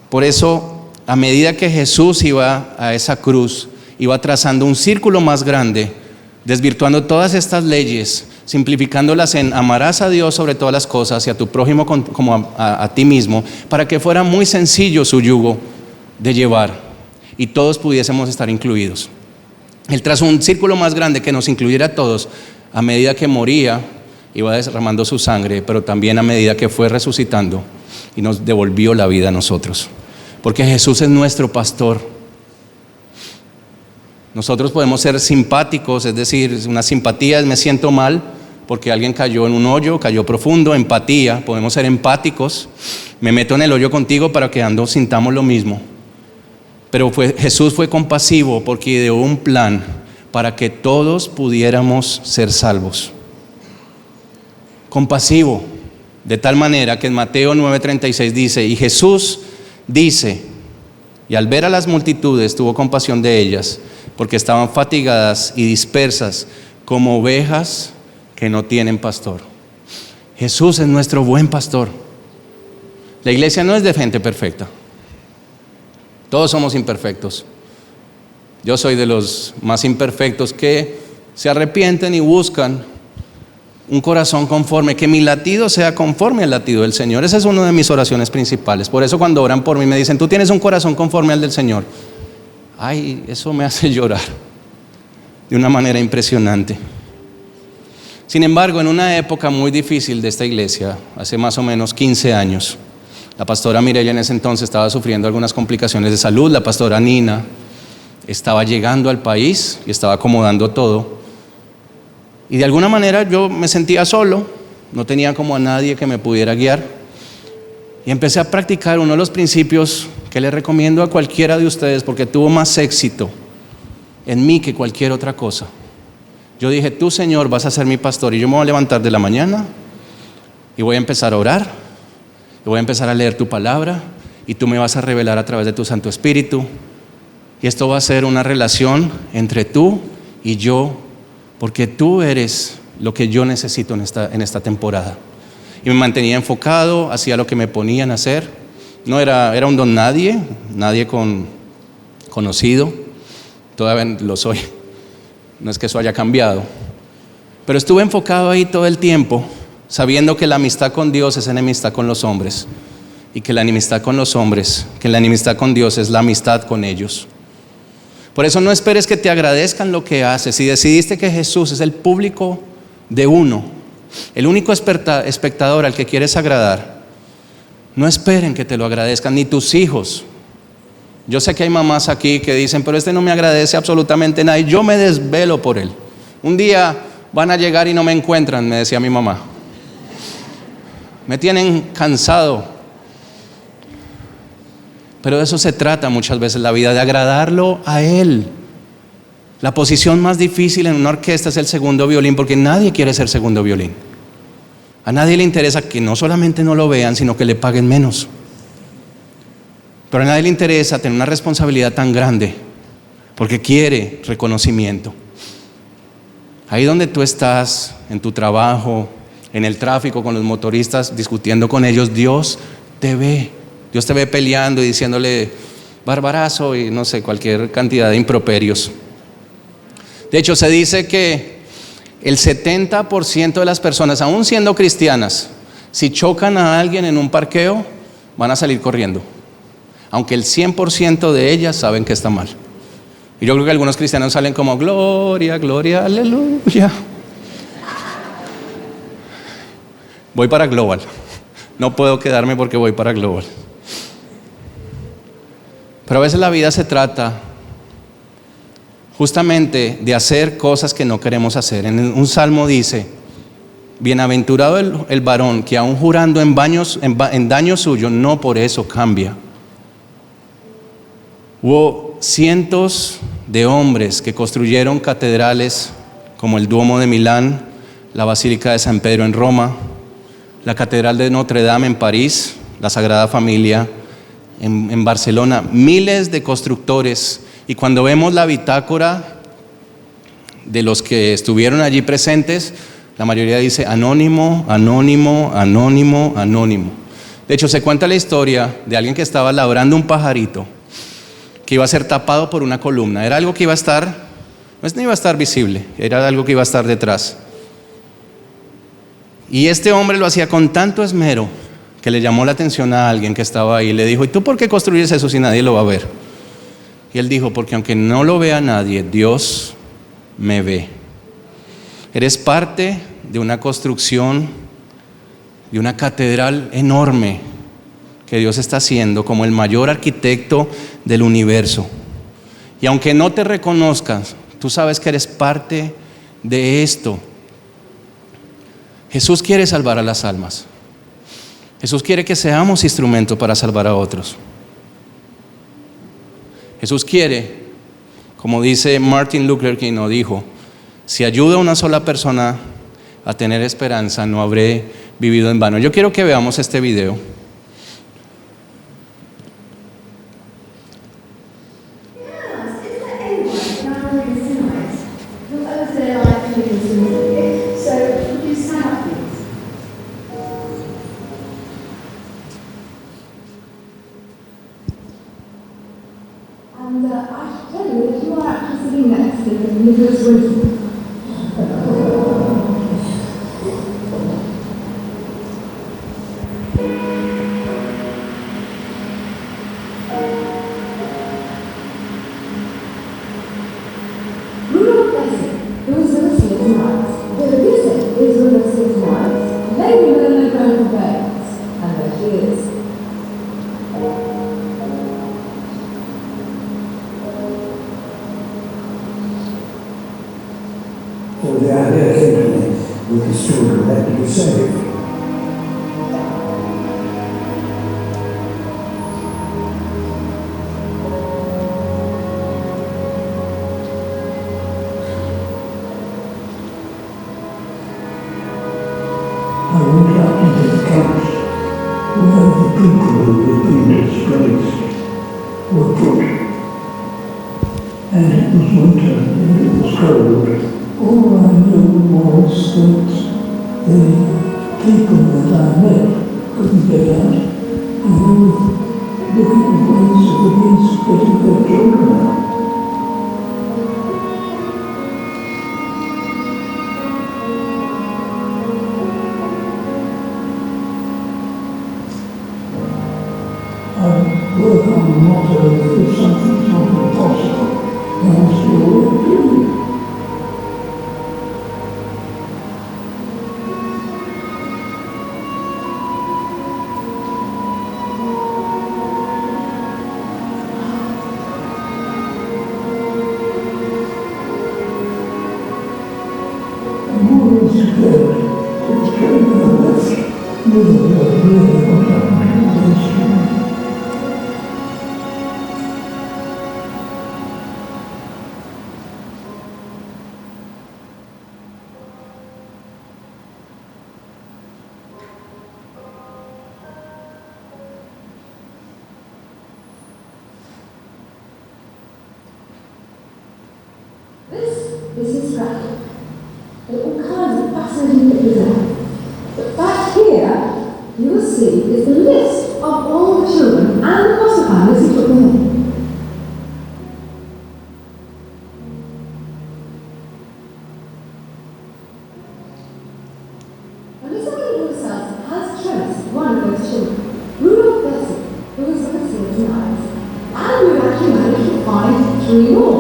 Por eso, a medida que Jesús iba a esa cruz, iba trazando un círculo más grande, desvirtuando todas estas leyes, simplificándolas en amarás a Dios sobre todas las cosas y a tu prójimo como a ti mismo, para que fuera muy sencillo su yugo de llevar y todos pudiésemos estar incluidos. Él trazó un círculo más grande que nos incluyera a todos. A medida que moría, iba derramando su sangre, pero también a medida que fue resucitando y nos devolvió la vida a nosotros. Porque Jesús es nuestro pastor. Nosotros podemos ser simpáticos, es decir, una simpatía es me siento mal porque alguien cayó en un hoyo, cayó profundo. Empatía, podemos ser empáticos, me meto en el hoyo contigo para que sintamos lo mismo. Pero Jesús fue compasivo porque ideó un plan para que todos pudiéramos ser salvos. Compasivo, de tal manera que en Mateo 9:36 dice, y Jesús dice, y al ver a las multitudes tuvo compasión de ellas, porque estaban fatigadas y dispersas como ovejas que no tienen pastor. Jesús es nuestro buen pastor. La iglesia no es de gente perfecta. Todos somos imperfectos. Yo soy de los más imperfectos que se arrepienten y buscan un corazón conforme, que mi latido sea conforme al latido del Señor. Esa es una de mis oraciones principales. Por eso cuando oran por mí me dicen, tú tienes un corazón conforme al del Señor. Ay, eso me hace llorar de una manera impresionante. Sin embargo, en una época muy difícil de esta iglesia, hace más o menos 15 años, la pastora Mireya en ese entonces estaba sufriendo algunas complicaciones de salud. La pastora Nina estaba llegando al país y estaba acomodando todo. Y de alguna manera yo me sentía solo, no tenía como a nadie que me pudiera guiar. Y empecé a practicar uno de los principios que le recomiendo a cualquiera de ustedes porque tuvo más éxito en mí que cualquier otra cosa. Yo dije, tú, Señor, vas a ser mi pastor y yo me voy a levantar de la mañana y voy a empezar a orar. Y voy a empezar a leer tu palabra y tú me vas a revelar a través de tu Santo Espíritu. Y esto va a ser una relación entre tú y yo, porque tú eres lo que yo necesito en esta temporada. Y me mantenía enfocado, hacía lo que me ponían a hacer. No era un don nadie conocido, todavía lo soy. No es que eso haya cambiado. Pero estuve enfocado ahí todo el tiempo, sabiendo que la amistad con Dios es enemistad con los hombres y que la enemistad con los hombres, que la enemistad con Dios es la amistad con ellos. Por eso no esperes que te agradezcan lo que haces. Si decidiste que Jesús es el público de uno, el único espectador al que quieres agradar, no esperen que te lo agradezcan, ni tus hijos. Yo sé que hay mamás aquí que dicen, pero este no me agradece absolutamente nada y yo me desvelo por él. Un día van a llegar y no me encuentran, me decía mi mamá. Me tienen cansado. Pero de eso se trata muchas veces la vida, de agradarlo a Él. La posición más difícil en una orquesta es el segundo violín, porque nadie quiere ser segundo violín. A nadie le interesa que no solamente no lo vean, sino que le paguen menos. Pero a nadie le interesa tener una responsabilidad tan grande, porque quiere reconocimiento. Ahí donde tú estás, en tu trabajo, en el tráfico con los motoristas, discutiendo con ellos, Dios te ve. Dios te ve peleando y diciéndole barbarazo y no sé, cualquier cantidad de improperios. De hecho, se dice que el 70% de las personas, aún siendo cristianas, si chocan a alguien en un parqueo, van a salir corriendo. Aunque el 100% de ellas saben que está mal. Y yo creo que algunos cristianos salen como gloria, gloria, aleluya. Voy para Global. No puedo quedarme porque voy para Global. Pero a veces la vida se trata justamente de hacer cosas que no queremos hacer. En un salmo dice: bienaventurado el varón que aun jurando en daño suyo, no por eso cambia. Hubo cientos de hombres que construyeron catedrales como el Duomo de Milán, la Basílica de San Pedro en Roma, la Catedral de Notre Dame en París, la Sagrada Familia en Barcelona, miles de constructores. Y cuando vemos la bitácora de los que estuvieron allí presentes, la mayoría dice anónimo, anónimo, anónimo, anónimo. De hecho, se cuenta la historia de alguien que estaba labrando un pajarito que iba a ser tapado por una columna. Era algo que iba a estar, no iba a estar visible, era algo que iba a estar detrás. Y este hombre lo hacía con tanto esmero que le llamó la atención a alguien que estaba ahí. Le dijo: ¿y tú por qué construyes eso si nadie lo va a ver? Y él dijo: porque aunque no lo vea nadie, Dios me ve. Eres parte de una construcción, de una catedral enorme que Dios está haciendo como el mayor arquitecto del universo. Y aunque no te reconozcas, tú sabes que eres parte de esto. Jesús quiere salvar a las almas. Jesús quiere que seamos instrumentos para salvar a otros. Jesús quiere, como dice Martin Luther King, nos dijo: si ayuda a una sola persona a tener esperanza, no habré vivido en vano. Yo quiero que veamos este video. And I should tell you that you are actually sitting next to Nicholas Wilson. Rudolph Bessie, who is with us here tonight. The producer is with us here tonight. Lady Winona Grove Baines. And there she is. So the idea came to me with his children had to be saved. I went out into the camps where the people who had been displaced were put. And it was winter and it was cold. All I knew was that the people that I met couldn't get out, and they were looking at ways of the means of getting their children out. I work on the motto that if something's not impossible, then it's your way of doing it. This is graphic. There are all kinds of fascinating pictures there. But back here, you will see is the list of all the children and the foster families who took them in. And this lady herself has traced one of those children, Rudolph Bessie, who is with us here tonight. And we've actually managed to find 3 more.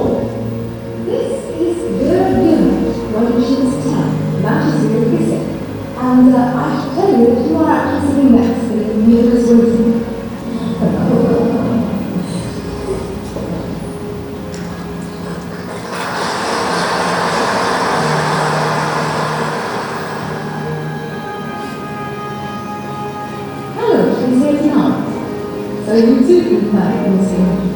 This is Vera Gilman, when she was 10, now she's here kissing. And I should tell you that you are actually sitting next to Nicholas Wilson. you too can play and sing.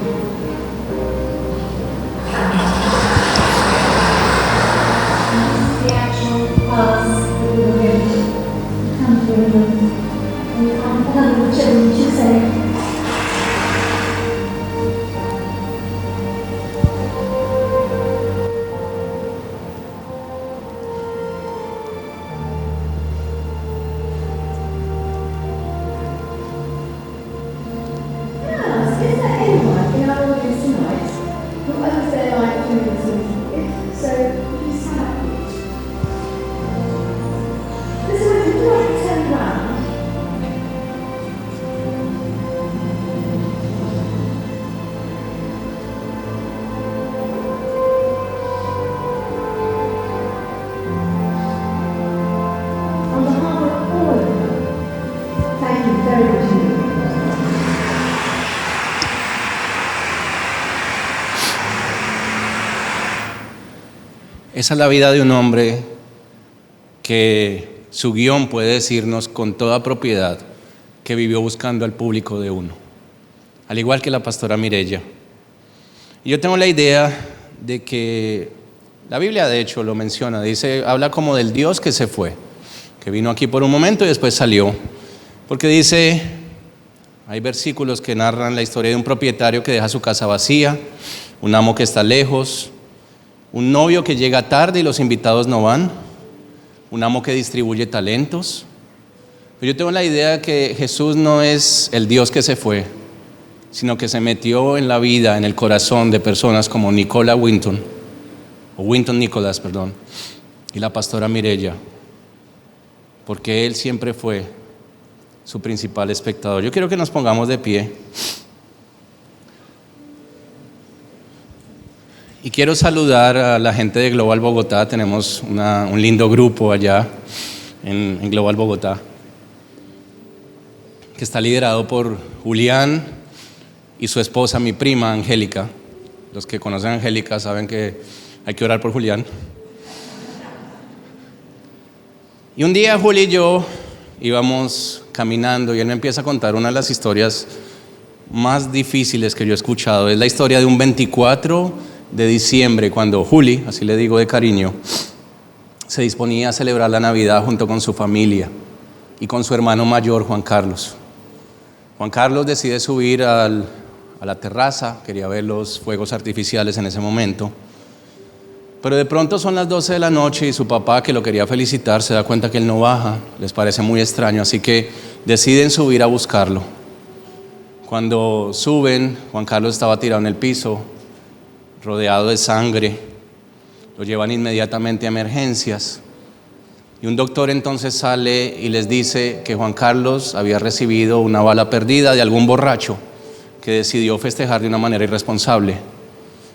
The actual class that we were in. Come to England and tell the children to say. Is there anyone in our audience tonight who owes their life to Christmas? If so, could you stand up, please? This way, would you like to turn round? On behalf of all of them, thank you very much indeed. Esa es la vida de un hombre que su guión puede decirnos con toda propiedad que vivió buscando al público de uno, al igual que la pastora Mireya. Y yo tengo la idea de que la Biblia de hecho lo menciona, habla como del Dios que se fue, que vino aquí por un momento y después salió, porque dice, hay versículos que narran la historia de un propietario que deja su casa vacía, un amo que está lejos, un novio que llega tarde y los invitados no van, un amo que distribuye talentos. Pero yo tengo la idea de que Jesús no es el Dios que se fue, sino que se metió en la vida, en el corazón de personas como Winton Nicholas, y la pastora Mireya, porque Él siempre fue su principal espectador. Yo quiero que nos pongamos de pie. Y quiero saludar a la gente de Global Bogotá. Tenemos un lindo grupo allá en Global Bogotá, que está liderado por Julián y su esposa, mi prima Angélica. Los que conocen a Angélica saben que hay que orar por Julián. Y un día Juli y yo íbamos caminando y él me empieza a contar una de las historias más difíciles que yo he escuchado. Es la historia de un 24 de diciembre, cuando Juli, así le digo de cariño, se disponía a celebrar la Navidad junto con su familia y con su hermano mayor, Juan Carlos. Juan Carlos decide subir a la terraza, quería ver los fuegos artificiales en ese momento, pero de pronto son las 12 de la noche y su papá, que lo quería felicitar, se da cuenta que él no baja, les parece muy extraño, así que deciden subir a buscarlo. Cuando suben, Juan Carlos estaba tirado en el piso, rodeado de sangre. Lo llevan inmediatamente a emergencias y un doctor entonces sale y les dice que Juan Carlos había recibido una bala perdida de algún borracho que decidió festejar de una manera irresponsable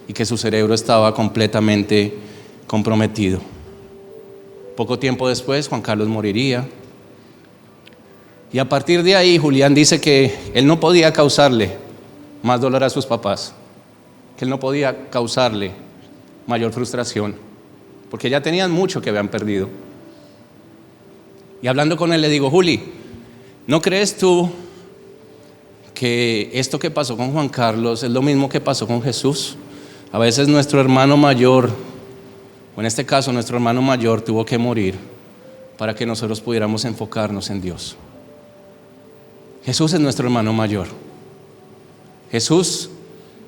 y que su cerebro estaba completamente comprometido. Poco tiempo después Juan Carlos moriría y a partir de ahí Julián dice que él no podía causarle más dolor a sus papás, que él no podía causarle mayor frustración, porque ya tenían mucho que habían perdido. Y hablando con él le digo, Juli, ¿no crees tú que esto que pasó con Juan Carlos es lo mismo que pasó con Jesús? A veces nuestro hermano mayor, o en este caso nuestro hermano mayor, tuvo que morir para que nosotros pudiéramos enfocarnos en Dios. Jesús es nuestro hermano mayor. Jesús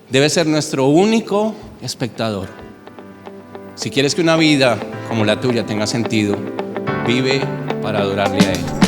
debe ser nuestro único espectador. Si quieres que una vida como la tuya tenga sentido, vive para adorarle a Él.